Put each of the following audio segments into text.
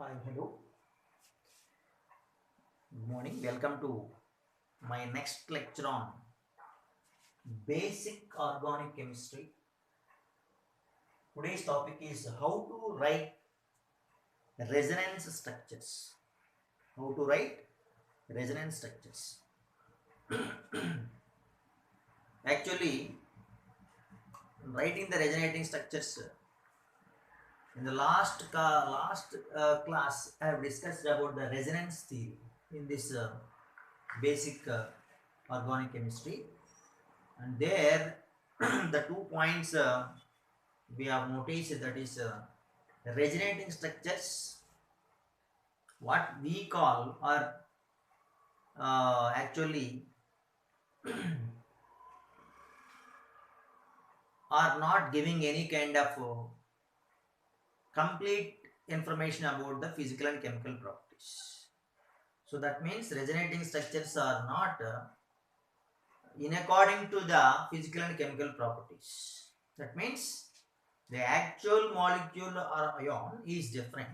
Hi, hello. Good morning. Welcome to my next lecture on basic organic chemistry. Today's topic is how to write resonance structures. How to write resonance structures. Actually, writing the resonating structures in the last class, I have discussed about the resonance theory in this basic organic chemistry, and there the 2 points we have noticed, that is resonating structures, what we call, are actually are not giving any kind of complete information about the physical and chemical properties. So that means resonating structures are not in according to the physical and chemical properties. That means the actual molecule or ion is different,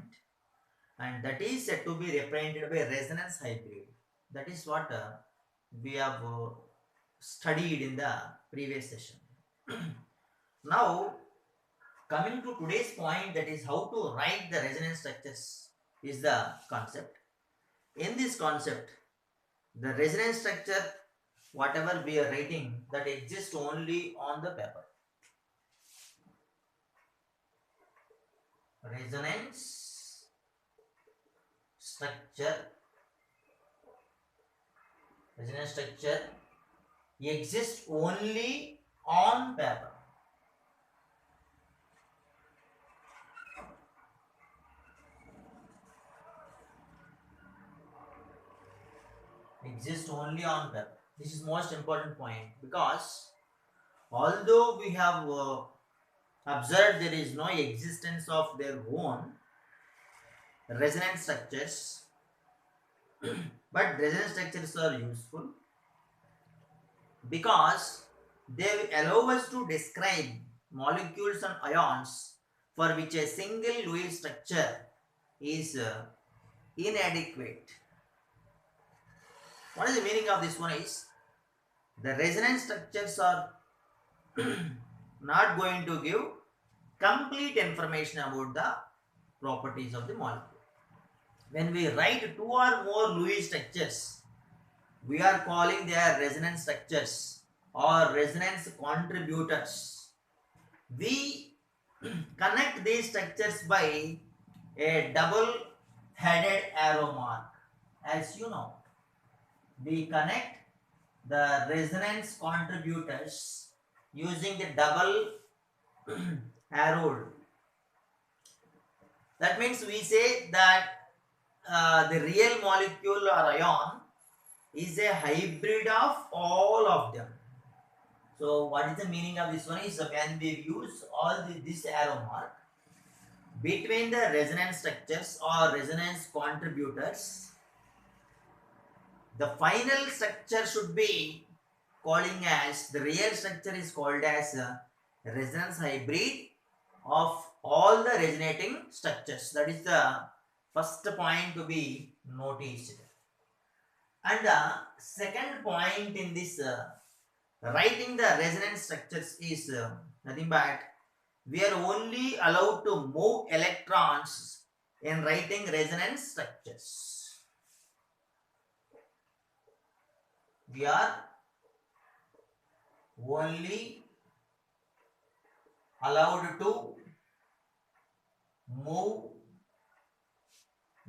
and that is said to be represented by resonance hybrid. That is what we have studied in the previous session. Now, coming to today's point, that is how to write the resonance structures, is the concept. In this concept, the resonance structure, whatever we are writing, that exists only on the paper. Resonance structure, resonance structure exists only on paper. Exists only on paper. This is most important point, because although we have observed there is no existence of their own resonance structures, but resonance structures are useful because they allow us to describe molecules and ions for which a single Lewis structure is inadequate. What is the meaning of this one is, the resonance structures are not going to give complete information about the properties of the molecule. When we write two or more Lewis structures, we are calling their resonance structures or resonance contributors. We connect these structures by a double headed arrow mark. As you know, we connect the resonance contributors using the double arrowed. That means we say that the real molecule or ion is a hybrid of all of them. So what is the meaning of this one is, when we use this arrow mark between the resonance structures or resonance contributors, the final structure should be calling as, the real structure is called as resonance hybrid of all the resonating structures. That is the first point to be noticed. And the second point in this writing the resonance structures is nothing but, we are only allowed to move electrons in writing resonance structures. We are only allowed to move,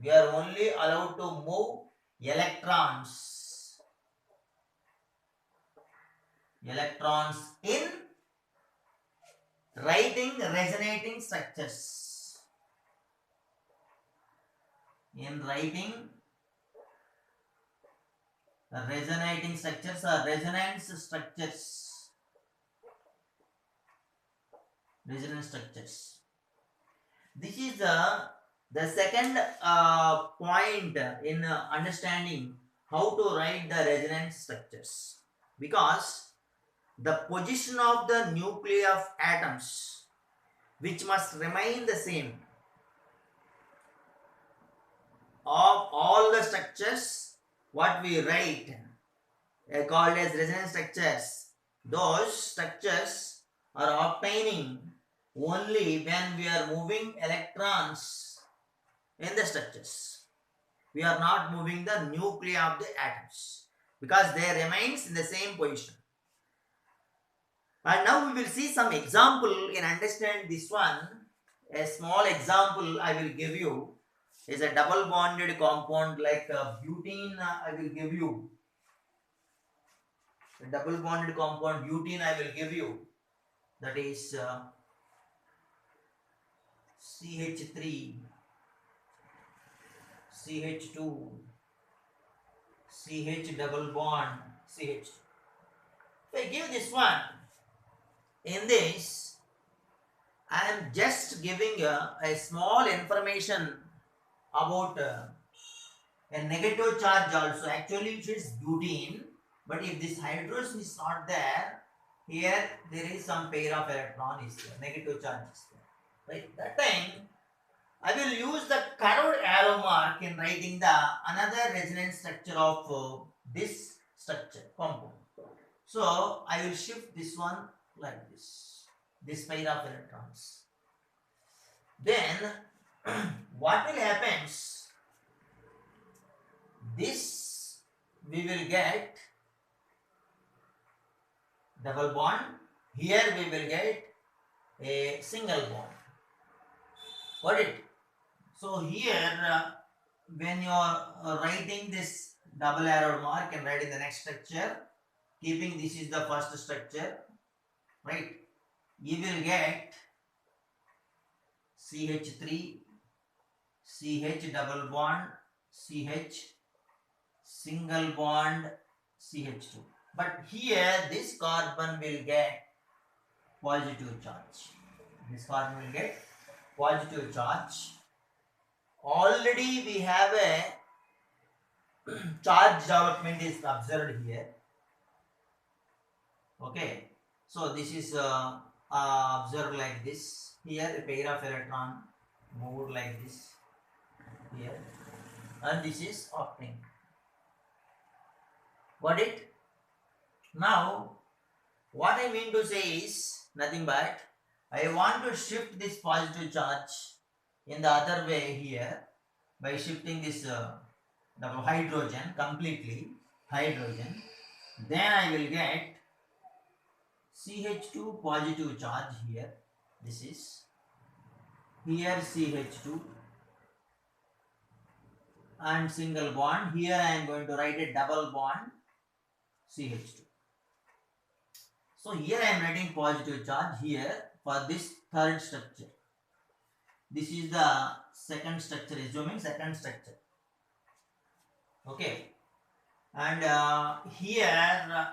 we are only allowed to move electrons in writing resonating structures. In writing resonating structures or resonance structures. Resonance structures. This is the second point in understanding how to write the resonance structures, because the position of the nuclei of atoms, which must remain the same, of all the structures what we write called as resonance structures, those structures are obtaining only when we are moving electrons in the structures. We are not moving the nuclei of the atoms because they remains in the same position. And now we will see some example in understand this one. A small example I will give you is a double bonded compound like butene. I will give you a double bonded compound butene. I will give you, that is CH3, CH2, CH double bond, CH. If I give this one, in this I am just giving a small information about a negative charge also. Actually it is butene, but if this hydrogen is not there, here there is some pair of electron is there, negative charge is there. Right? That time I will use the curved arrow mark in writing the another resonance structure of this structure compound. So I will shift this one like this pair of electrons. Then what will happen? This we will get double bond. Here we will get a single bond. Got it? So here when you are writing this double arrow mark and writing the next structure, keeping this is the first structure, right? You will get CH3, CH double bond, CH single bond, CH2. But here this carbon will get positive charge. This carbon will get positive charge. Already we have a charge development is observed here. Okay, so this is observed like this. Here a pair of electron moved like this here, and this is opening. Got it? Now what I mean to say is nothing but I want to shift this positive charge in the other way here by shifting this double hydrogen completely, hydrogen. Then I will get CH2 positive charge here. This is here CH2 and single bond. Here I am going to write a double bond CH2. So here I am writing positive charge here for this third structure. This is the second structure, assuming second structure. Okay, and here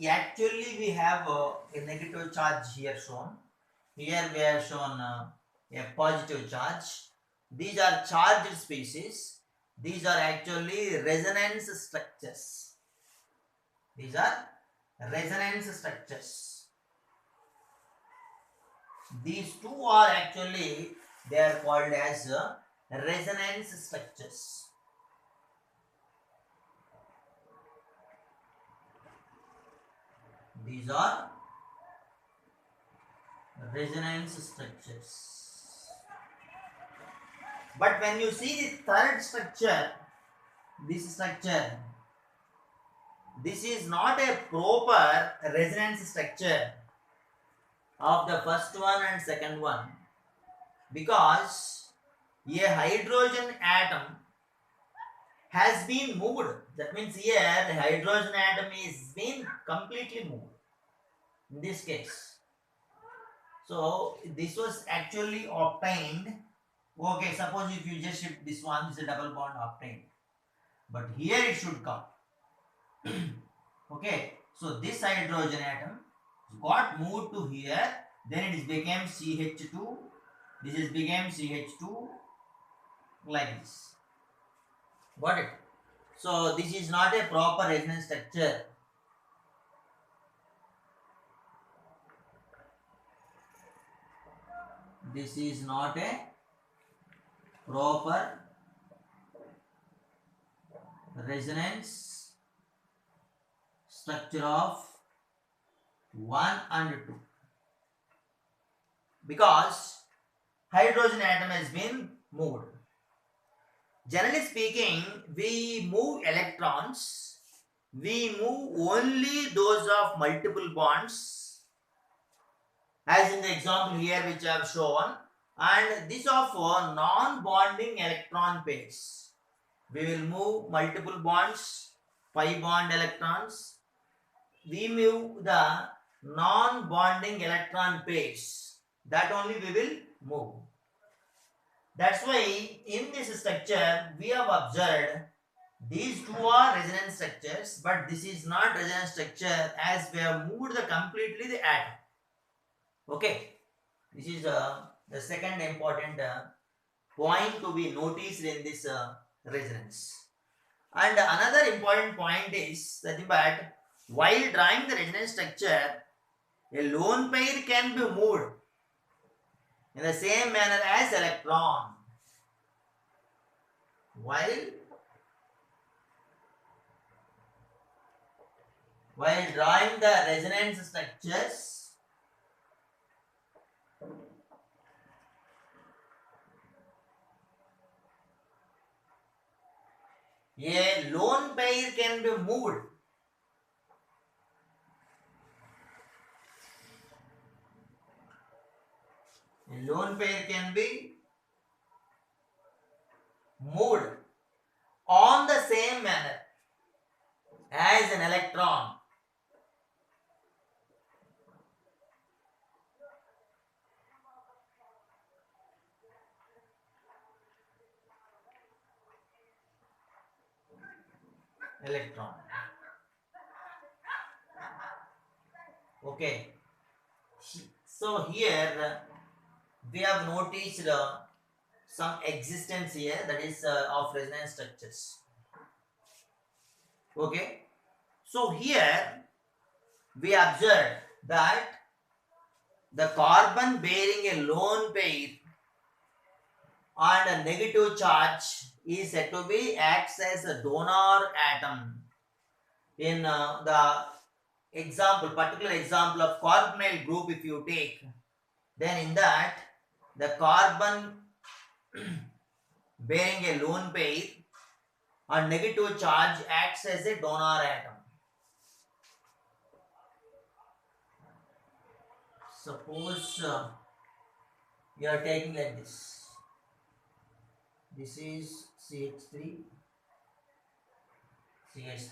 actually we have a negative charge here shown. Here we have shown a positive charge. These are charged species. These are actually resonance structures. These are resonance structures. These two are actually, they are called as resonance structures. These are resonance structures. But when you see the third structure, this structure, this is not a proper resonance structure of the first one and second one, because a hydrogen atom has been moved. That means here the hydrogen atom is been completely moved in this case. So this was actually obtained. Okay, suppose if you just shift this one, this is a double bond obtained, but here it should come. Okay, so this hydrogen atom got moved to here, then it became CH2, this is became CH2 like this. Got it? So this is not a proper resonance structure. This is not a proper resonance structure of 1 and 2, because hydrogen atom has been moved. Generally speaking, we move electrons, we move only those of multiple bonds, as in the example here which I have shown, and this of non-bonding electron pairs. We will move multiple bonds, pi bond electrons. We move the non-bonding electron pairs. That only we will move. That's why in this structure we have observed these two are resonance structures, but this is not resonance structure as we have moved completely the atom. Okay, this is the second important point to be noticed in this resonance. And another important point is that while drawing the resonance structure, a lone pair can be moved in the same manner as electron. While drawing the resonance structures, a lone pair can be moved on the same manner as an electron. Okay. So here we have noticed some existence here, that is of resonance structures. Okay. So here we observe that the carbon bearing a lone pair and a negative charge is said to be acts as a donor atom. In the particular example of carbonyl group, if you take, then in that the carbon bearing a lone pair and negative charge acts as a donor atom. Suppose you are taking like this. This is CH3, CH3,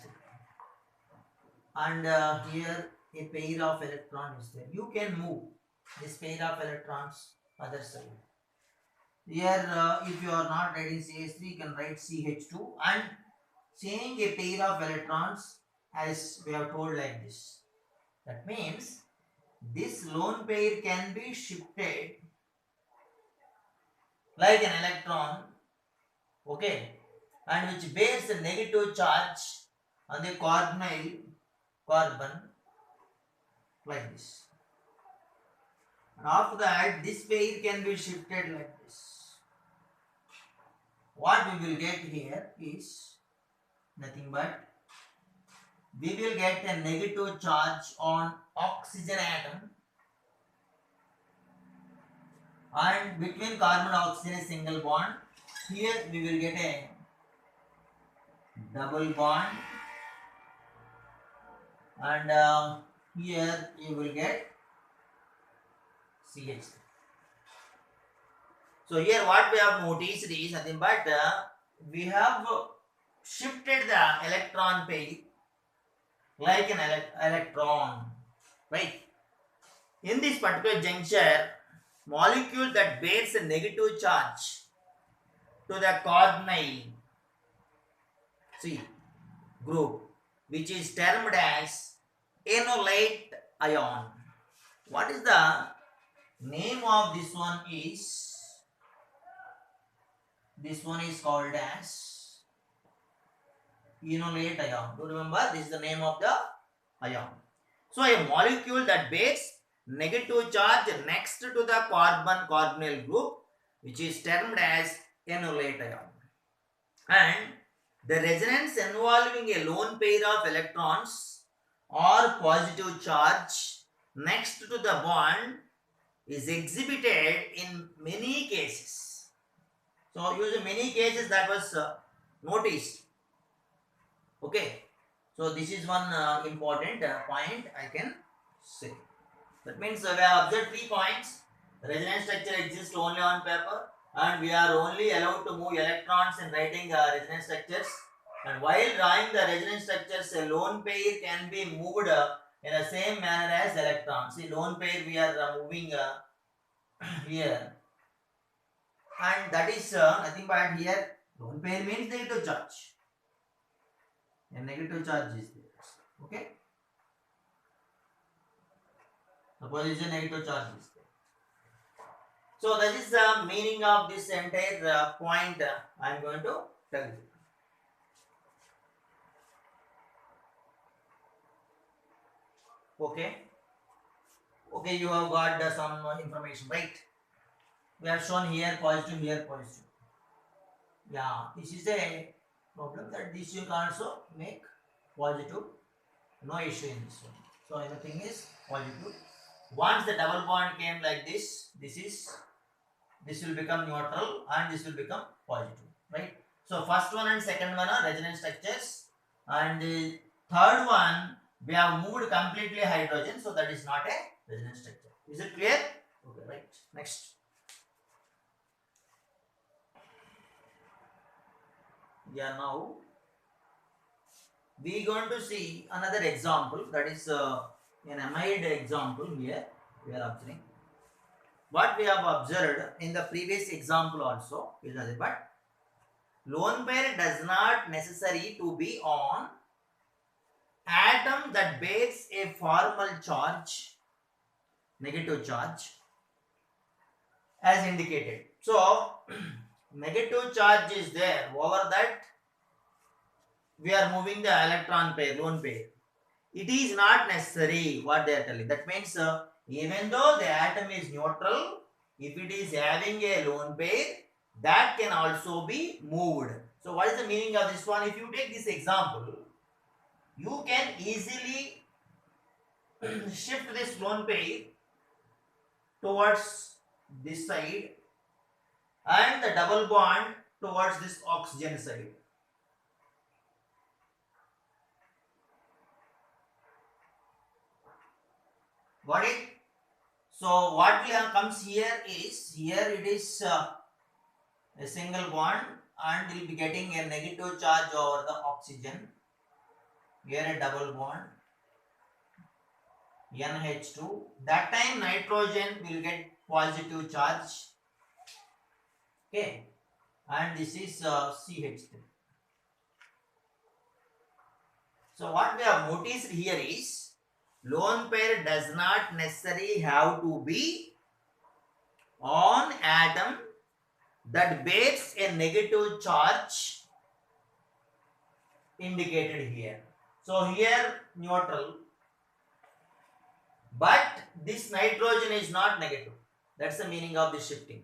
and here a pair of electrons is there. You can move this pair of electrons other side. Here, if you are not writing CH3, you can write CH2 and change a pair of electrons as we have told like this. That means this lone pair can be shifted like an electron, okay, and which bears a negative charge on the carbonyl carbon like this. And after that, this pair can be shifted like this. What we will get here is nothing but we will get a negative charge on oxygen atom, and between carbon and oxygen a single bond. Here we will get a double bond, and here you will get CH3. So here what we have noticed is nothing but we have shifted the electron pair like an electron, right? In this particular juncture, molecule that bears a negative charge to the carbonyl group, which is termed as enolate ion. What is the name of this one is? This one is called as enolate ion. Do you remember? This is the name of the ion. So a molecule that bears negative charge next to the carbonyl group, which is termed as enolate ion. And The resonance involving a lone pair of electrons or positive charge next to the bond is exhibited in many cases. So, use many cases that was noticed. Okay. So, this is one important point I can say. That means we have observed 3 points. Resonance structure exists only on paper, and we are only allowed to move electrons in writing resonance structures. And while drawing the resonance structures, a lone pair can be moved in the same manner as electrons. See, lone pair we are moving here, and that is nothing but here lone pair means negative charge. A negative charge is there. Okay. Suppose it is a negative charge is there. So that is the meaning of this entire point I am going to tell you. Okay. Okay, you have got some information, right? We have shown here positive, here positive. Yeah, this is a problem that this you can also make positive. No issue in this one. So everything is positive. Once the double bond came like this will become neutral and this will become positive, right? So first one and second one are resonance structures, and the third one we have moved completely hydrogen, so that is not a resonance structure. Is it clear? Okay, right. Next. Yeah, now we are going to see another example, that is an amide example here we are observing. What we have observed in the previous example also is nothing but lone pair does not necessary to be on atom that bears a formal charge, negative charge, as indicated. So, negative charge is there. Over that, we are moving the electron pair, lone pair. It is not necessary what they are telling. That means, even though the atom is neutral, if it is having a lone pair, that can also be moved. So, what is the meaning of this one? If you take this example, you can easily shift this lone pair towards this side and the double bond towards this oxygen side. Got it? So what we have comes here is, here it is a single bond and we will be getting a negative charge over the oxygen. Here a double bond, NH2. That time nitrogen will get positive charge. Okay, and this is CH3. So what we have noticed here is lone pair does not necessarily have to be on atom that bears a negative charge indicated here. So here neutral, but this nitrogen is not negative. That's the meaning of the shifting.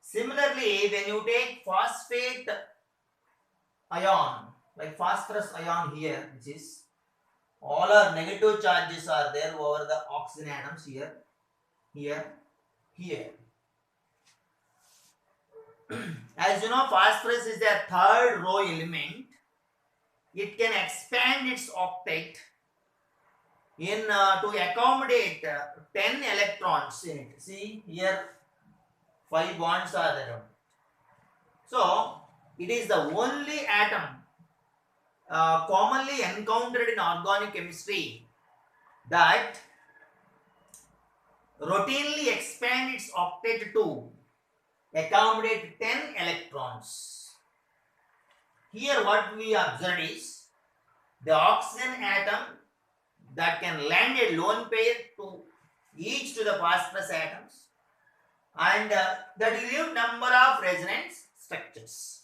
Similarly, when you take phosphate ion, like phosphorus ion here, which is all our negative charges are there over the oxygen atoms here, here, here. As you know, phosphorus is the third row element. It can expand its octet in to accommodate 10 electrons in it. See here, 5 bonds are there. So it is the only atom commonly encountered in organic chemistry that routinely expand its octet to accommodate 10 electrons. Here what we observed is the oxygen atom that can lend a lone pair to each to the phosphorus atoms, and that will give number of resonance structures.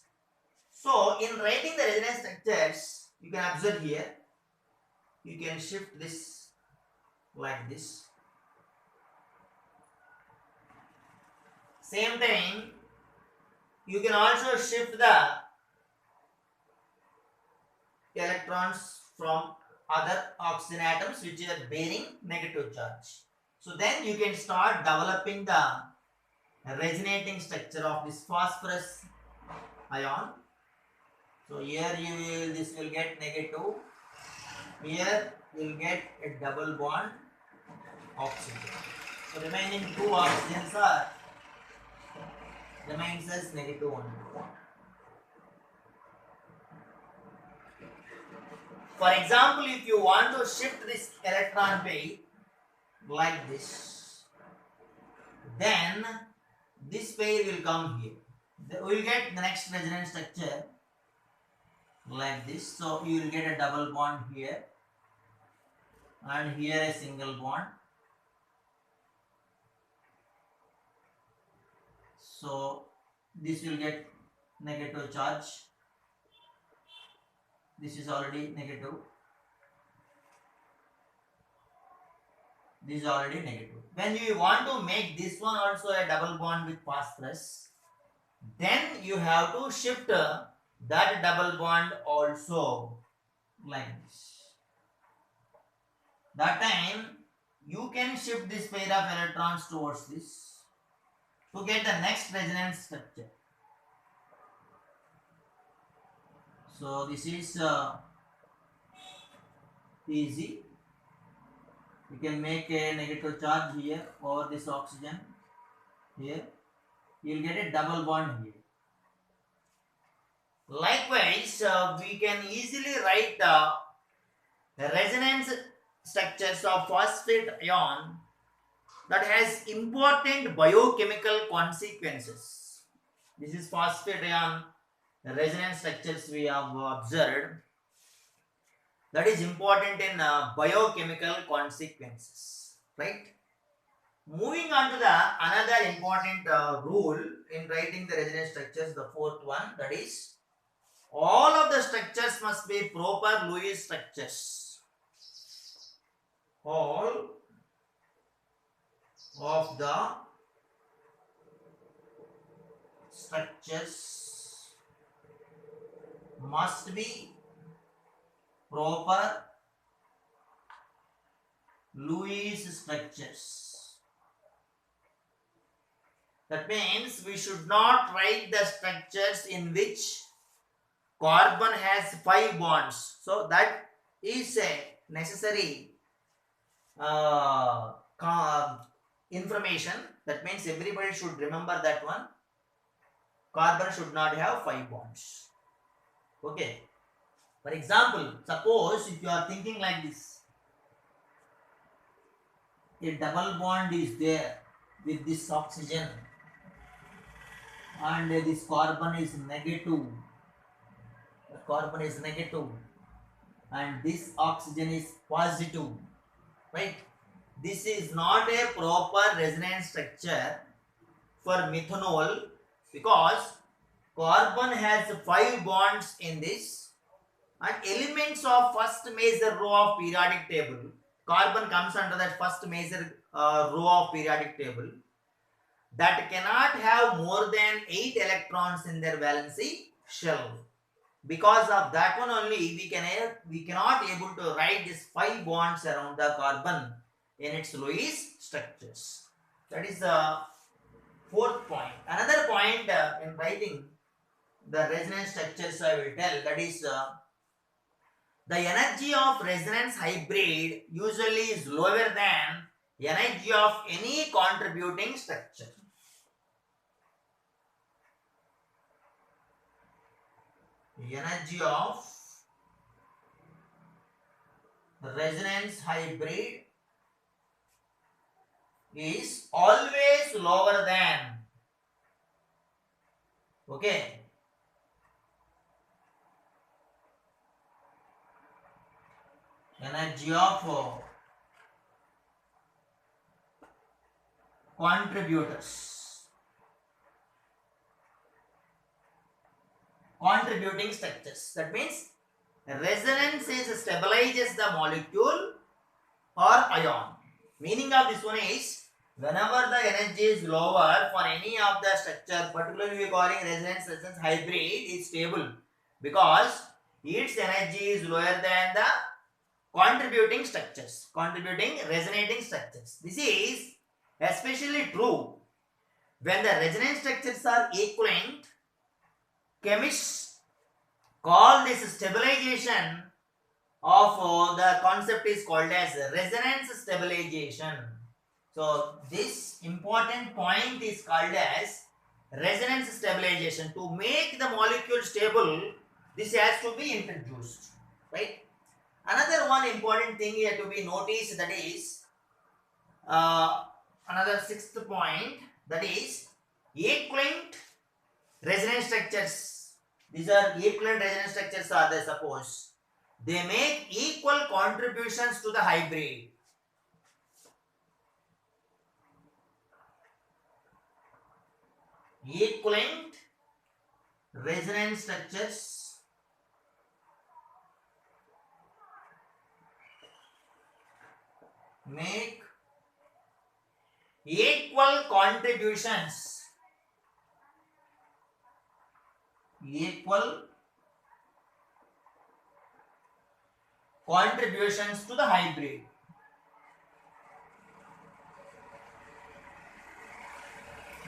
So in writing the resonance structures, you can observe here, you can shift this like this. Same time, you can also shift the electrons from other oxygen atoms which are bearing negative charge. So then you can start developing the resonating structure of this phosphorus ion. So here this will get negative. Here you will get a double bond oxygen. So remaining two oxygens are remains as negative only. For example, if you want to shift this electron pair like this, then this pair will come here. We will get the next resonance structure like this. So you will get a double bond here and here a single bond. So this will get negative charge. This is already negative. This is already negative. When you want to make this one also a double bond with phosphorus, then you have to shift that double bond also like this. That time you can shift this pair of electrons towards this to get the next resonance structure. So this is easy. You can make a negative charge here over this oxygen here. You will get a double bond here. Likewise, we can easily write the resonance structures of phosphate ion that has important biochemical consequences. This is phosphate ion resonance structures we have observed. That is important in biochemical consequences, right? Moving on to the another important rule in writing the resonance structures, the fourth one, that is all of the structures must be proper Lewis structures. All of the structures must be proper Lewis structures. That means we should not write the structures in which carbon has 5 bonds. So that is a necessary information. That means everybody should remember that one. Carbon should not have 5 bonds. Okay. For example, suppose if you are thinking like this, a double bond is there with this oxygen and this carbon is negative. The carbon is negative and this oxygen is positive, right? This is not a proper resonance structure for methanol because carbon has 5 bonds in this. And elements of first major row of periodic table, carbon comes under that first major row of periodic table, that cannot have more than 8 electrons in their valency shell. Because of that one only, we cannot able to write these 5 bonds around the carbon in its Lewis structures. That is the fourth point. Another point in writing the resonance structures I will tell, that is the energy of resonance hybrid usually is lower than energy of any contributing structure. The energy of the resonance hybrid is always lower than, okay, energy of contributing structures. That means resonance stabilizes the molecule or ion. Meaning of this one is whenever the energy is lower for any of the structure, particularly we are calling resonance hybrid, is stable because its energy is lower than the contributing structures, contributing resonating structures. This is especially true when the resonance structures are equivalent. Chemists call this stabilization of the concept is called as resonance stabilization. So this important point is called as resonance stabilization. To make the molecule stable, this has to be introduced, right? Another one important thing here to be noticed, that is another sixth point, that is equivalent resonance structures. These are equivalent resonance structures are there, suppose they make equal contributions to the hybrid. Equivalent resonance structures make equal contributions, equal contributions to the hybrid.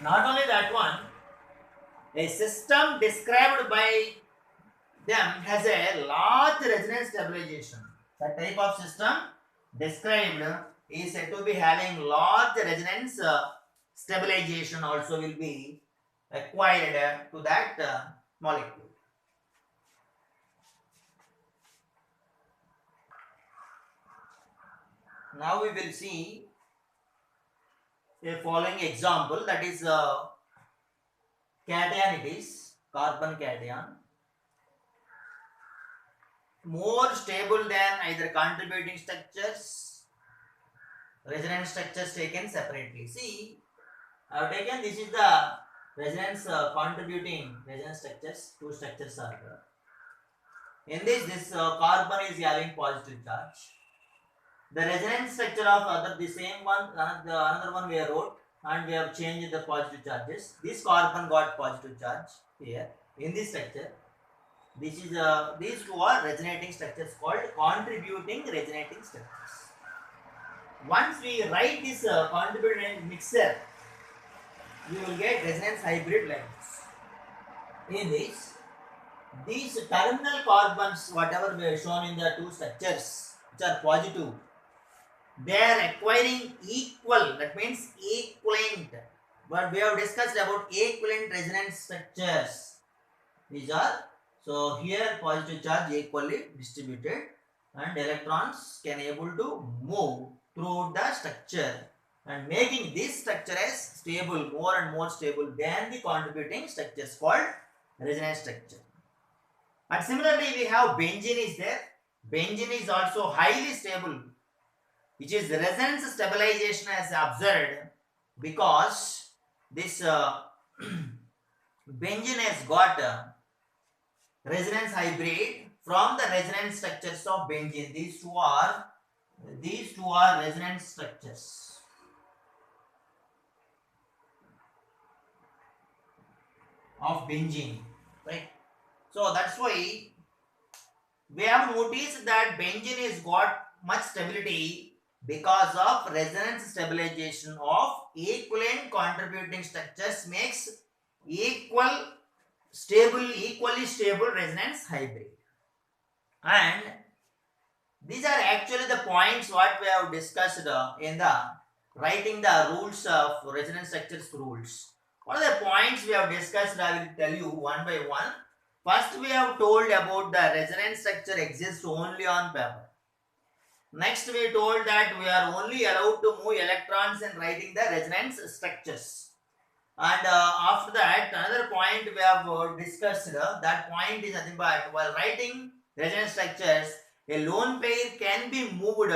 Not only that one, a system described by them has a large resonance stabilization. The type of system described is said to be having large resonance stabilization also will be acquired to that molecule. Now we will see a following example, that is cation. It is carbon cation, more stable than either contributing structures, resonance structures taken separately. See, I have taken, this is the resonance contributing resonance structures. Two structures are there. In this carbon is having positive charge. The resonance structure of the same one, another one we have wrote, and we have changed the positive charges. This carbon got positive charge here in this structure. This is these two are resonating structures called contributing resonating structures. Once we write this contributing mixture, we will get resonance hybrid like this. In this, these terminal carbons, whatever we have shown in the two structures, which are positive, they are acquiring equal, that means equivalent. But we have discussed about equivalent resonance structures. These are, so here positive charge equally distributed and electrons can able to move through the structure and making this structure as stable, more and more stable than the contributing structures called resonance structure. And similarly we have benzene is there. Benzene is also highly stable, which is resonance stabilization as observed because this benzene has got resonance hybrid from the resonance structures of benzene. These two are resonance structures. Of benzene, right? So that's why we have noticed that benzene has got much stability because of resonance stabilization of equivalent contributing structures makes equally stable resonance hybrid. And these are actually the points what we have discussed in the writing the rules of resonance structures rules. What are the points we have discussed? I will tell you one by one. First, we have told about the resonance structure exists only on paper. Next, we told that we are only allowed to move electrons in writing the resonance structures. And after that, another point we have discussed, that point is nothing but while writing resonance structures, a lone pair can be moved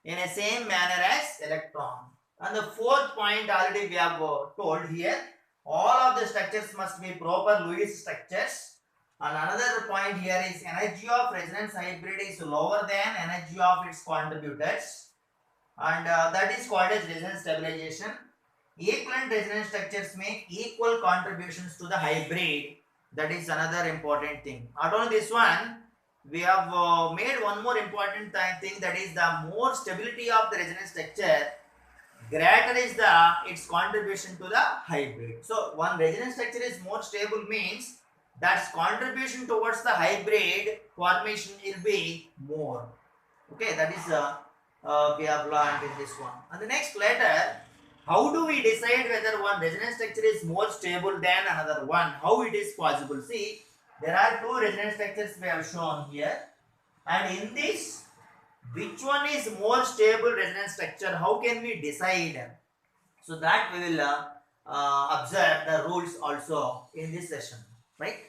in a same manner as electron. And the fourth point already we have told here, all of the structures must be proper Lewis structures. And another point here is energy of resonance hybrid is lower than energy of its contributors, and that is called as resonance stabilization. Equivalent resonance structures make equal contributions to the hybrid. That is another important thing. Not only this one, we have made one more important thing, that is the more stability of the resonance structure, greater is the its contribution to the hybrid. So one resonance structure is more stable means that contribution towards the hybrid formation will be more. Okay, that is we have learned in this one. And the next letter, how do we decide whether one resonance structure is more stable than another one? How it is possible? See, there are two resonance structures we have shown here, and in this, which one is more stable resonance structure? How can we decide? So that we will observe the rules also in this session, right?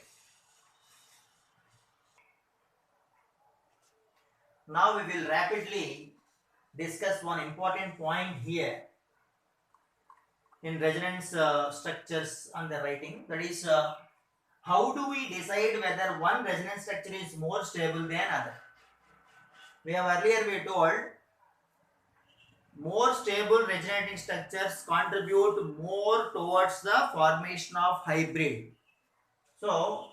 Now we will rapidly discuss one important point here in resonance structures and the writing. That is, how do we decide whether one resonance structure is more stable than other? We have earlier told more stable resonating structures contribute more towards the formation of hybrid. So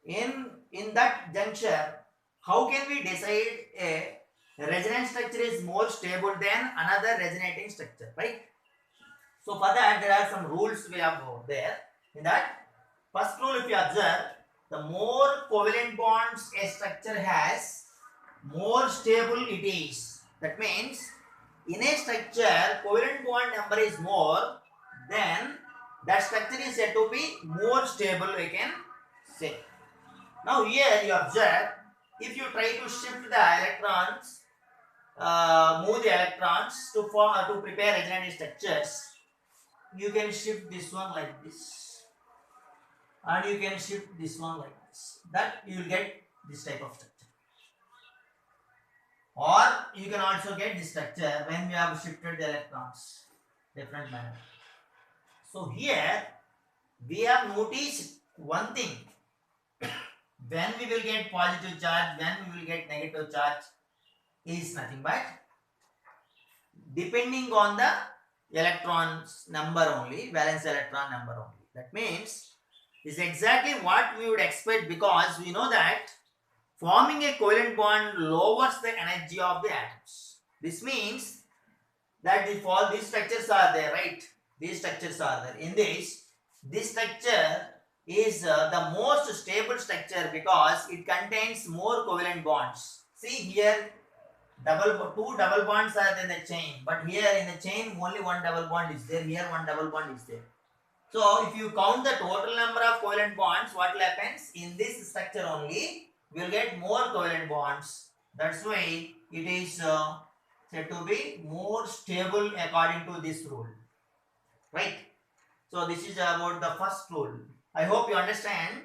in that juncture, how can we decide a resonance structure is more stable than another resonating structure, right? So for that, there are some rules we have there. In that, first rule, if you observe, the more covalent bonds a structure has, more stable it is. That means in a structure, covalent bond number is more, then that structure is said to be more stable, we can say. Now here you observe, if you try to shift the electrons, move the electrons to form to prepare resonating structures, you can shift this one like this, and you can shift this one like this. That you will get this type of structure. Or you can also get this structure when we have shifted the electrons different manner. So here we have noticed one thing. When we will get positive charge, when we will get negative charge is nothing but depending on the electrons number only, valence electron number only. That means is exactly what we would expect, because we know that forming a covalent bond lowers the energy of the atoms. This means that if all these structures are there, right? These structures are there. In this structure is the most stable structure because it contains more covalent bonds. See here, two double bonds are in the chain, but here in the chain only one double bond is there. Here one double bond is there. So if you count the total number of covalent bonds, what will happen? In this structure only, we will get more covalent bonds. That's why it is said to be more stable according to this rule, right? So this is about the first rule. I hope you understand.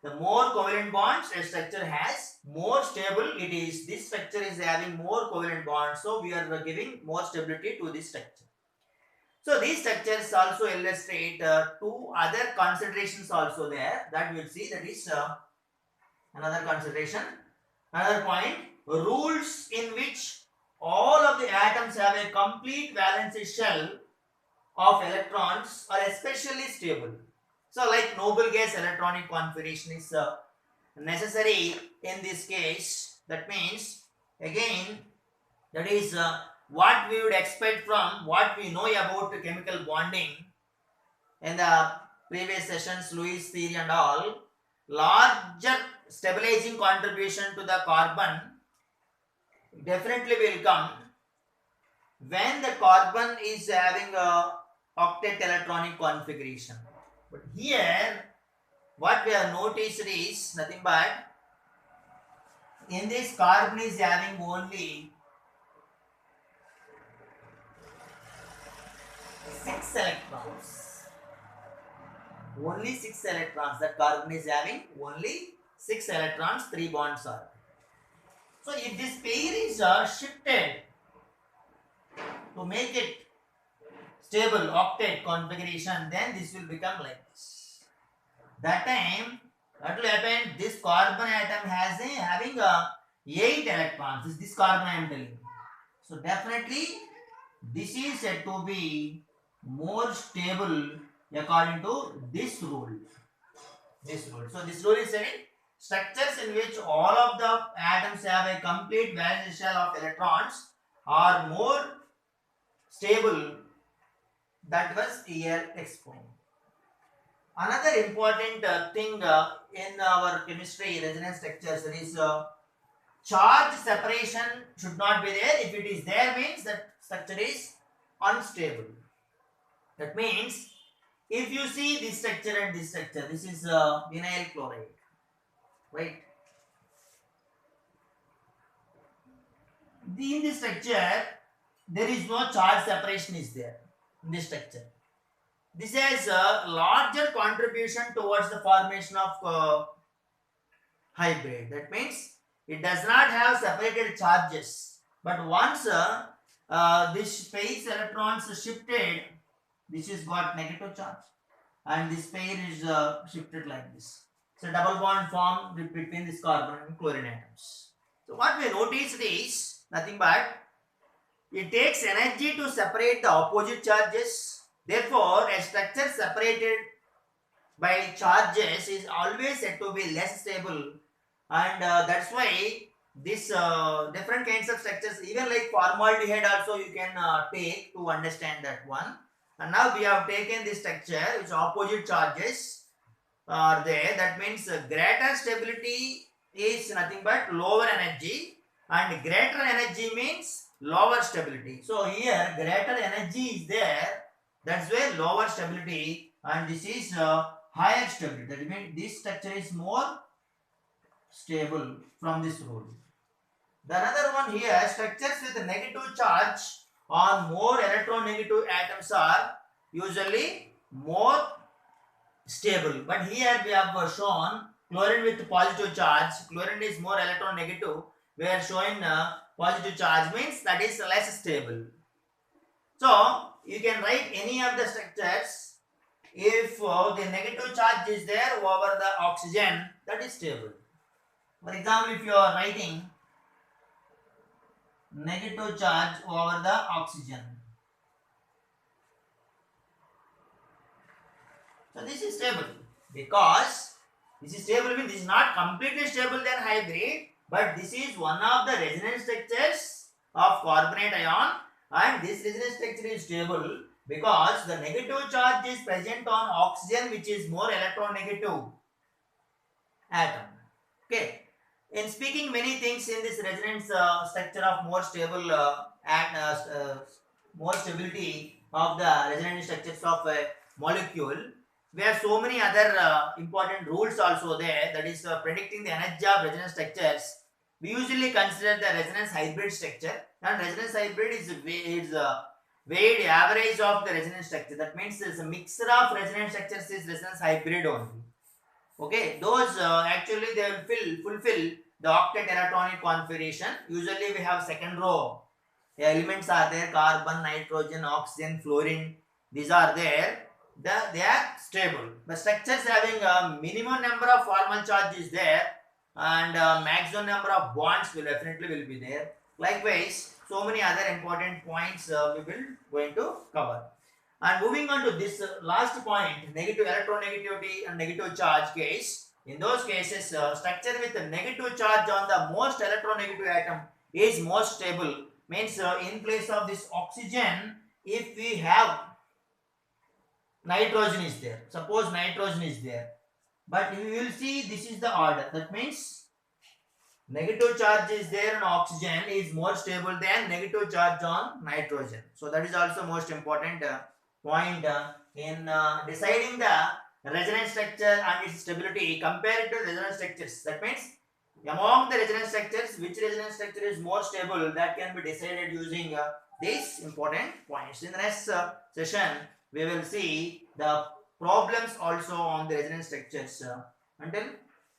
The more covalent bonds a structure has, more stable it is. This structure is having more covalent bonds, so we are giving more stability to this structure. So these structures also illustrate two other considerations also there that we will see. That is another consideration. Another point, rules in which all of the atoms have a complete valency shell of electrons are especially stable. So like noble gas electronic configuration is necessary in this case. That means again, that is what we would expect from what we know about chemical bonding in the previous sessions, Lewis theory and all. Larger stabilizing contribution to the carbon definitely will come when the carbon is having a octet electronic configuration. But here what we have noticed is nothing but in this carbon is having only 6 electrons. Only 6 electrons. That carbon is having only 6 electrons, 3 bonds are. So if this pair is shifted to make it stable octet configuration, then this will become like this. That time, what will happen? This carbon atom has having 8 electrons. This carbon I am telling you. So definitely this is said to be more stable according to this rule. So this rule is saying structures in which all of the atoms have a complete valence shell of electrons are more stable. That was here explained. Another important thing in our chemistry resonance structures is charge separation should not be there. If it is there, means that structure is unstable. That means if you see this structure and this structure, this is vinyl chloride, right? In this structure, there is no charge separation is there in this structure. This has a larger contribution towards the formation of hybrid. That means it does not have separated charges. But once this space electrons shifted, this is got negative charge, and this pair is shifted like this. So double bond formed between this carbon and chlorine atoms. So what we noticed is nothing but it takes energy to separate the opposite charges. Therefore, a structure separated by charges is always said to be less stable, and that's why this different kinds of structures, even like formaldehyde also you can take to understand that one. And now we have taken this structure which opposite charges are there. That means greater stability is nothing but lower energy, and greater energy means lower stability. So here greater energy is there, that's where lower stability, and this is higher stability. That means this structure is more stable from this rule. The another one here, structures with negative charge on more electronegative atoms are usually more stable. But here we have shown chlorine with positive charge. Chlorine is more electronegative. We are showing positive charge, means that is less stable. So you can write any of the structures. If the negative charge is there over the oxygen, that is stable. For example, if you are writing negative charge over the oxygen, so this is stable, because this is stable means this is not completely stable than hybrid, but this is one of the resonance structures of carbonate ion, and this resonance structure is stable because the negative charge is present on oxygen, which is more electronegative atom. Okay. In speaking many things in this resonance structure of more stable more stability of the resonance structures of a molecule, we have so many other important rules also there, that is predicting the energy of resonance structures. We usually consider the resonance hybrid structure, and resonance hybrid is weighted average of the resonance structure. That means there is a mixture of resonance structures is resonance hybrid only. Okay, those actually they will fulfill the octet electronic configuration. Usually we have second row. The elements are there: carbon, nitrogen, oxygen, fluorine. These are there. They are stable. The structures having a minimum number of formal charge is there, and maximum number of bonds will definitely be there. Likewise, so many other important points we will going to cover. And moving on to this last point, negative electronegativity and negative charge case. In those cases, structure with a negative charge on the most electronegative atom is most stable. Means in place of this oxygen, if we have nitrogen is there. Suppose nitrogen is there. But you will see this is the order. That means negative charge is there on oxygen is more stable than negative charge on nitrogen. So that is also most important point in deciding the resonance structure and its stability compared to resonance structures. That means among the resonance structures, which resonance structure is more stable, that can be decided using these important points. In the next session, we will see the problems also on the resonance structures. Until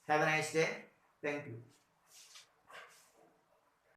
have a nice day. Thank you.